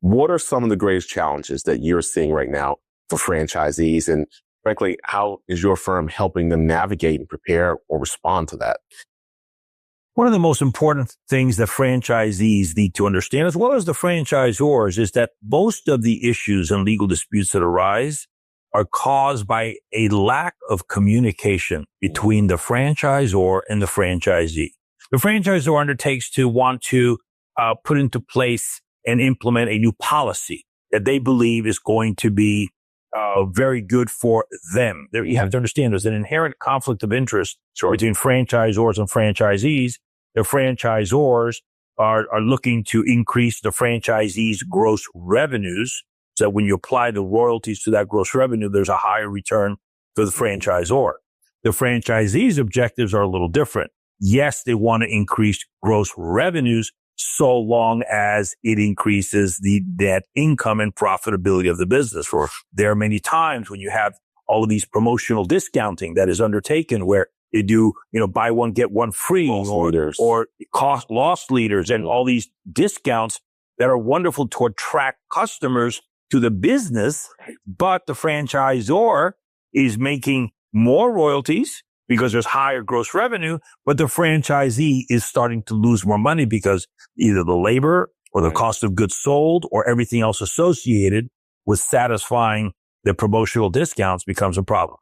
What are some of the greatest challenges that you're seeing right now for franchisees? And frankly, how is your firm helping them navigate and prepare or respond to that? One of the most important things that franchisees need to understand, as well as the franchisors, is that most of the issues and legal disputes that arise are caused by a lack of communication between the franchisor and the franchisee. The franchisor undertakes to want to put into place and implement a new policy that they believe is going to be very good for them. You have to understand there's an inherent conflict of interest between franchisors and franchisees. The franchisors are looking to increase the franchisee's gross revenues. So when you apply the royalties to that gross revenue, there's a higher return for the franchisor. The franchisee's objectives are a little different. Yes, they want to increase gross revenues so long as it increases the net income and profitability of the business. There are many times when you have all of these promotional discounting that is undertaken where you do, buy one, get one free, or cost loss leaders and all these discounts that are wonderful to attract customers to the business. But the franchisor is making more royalties because there's higher gross revenue, but the franchisee is starting to lose more money because either the labor or the cost of goods sold or everything else associated with satisfying the promotional discounts becomes a problem.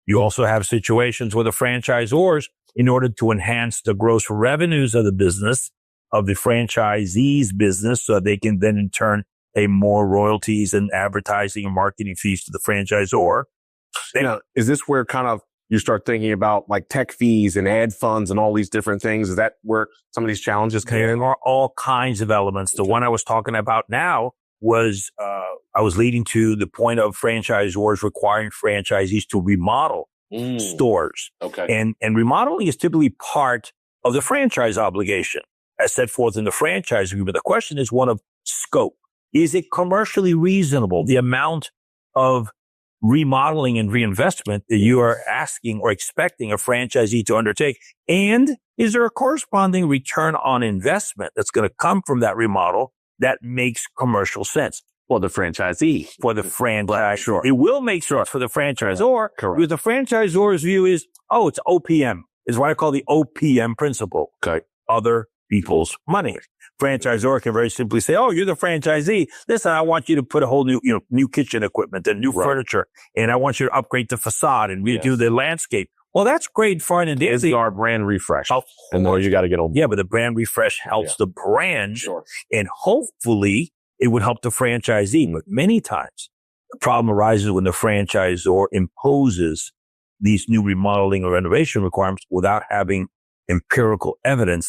You also have situations where the franchisors, in order to enhance the gross revenues of the business, of the franchisee's business, so they can then in turn pay more royalties and advertising and marketing fees to the franchisor. Is this where kind of you start thinking about like tech fees and ad funds and all these different things? Is that where some of these challenges come in? There are all kinds of elements. The one I was talking about now was I was leading to the point of franchisors requiring franchisees to remodel stores. Okay. And remodeling is typically part of the franchise obligation as set forth in the franchise agreement. The question is one of scope. Is it commercially reasonable, the amount of remodeling and reinvestment that you are asking or expecting a franchisee to undertake? And is there a corresponding return on investment that's going to come from that remodel that makes commercial sense? For the franchisee. For the franchise. Sure. It will make sense for the franchisor. Correct. Because the franchisor's view is, it's OPM. It's what I call the OPM principle. Okay. Other people's money. Franchisor can very simply say, you're the franchisee. Listen, I want you to put a whole new kitchen equipment and new furniture. And I want you to upgrade the facade and redo the landscape. Well, that's great fun and dandy. It's our brand refresh. And more you got to get on. Yeah, but the brand refresh helps the brand. Sure. And hopefully it would help the franchisee. But many times the problem arises when the franchisor imposes these new remodeling or renovation requirements without having empirical evidence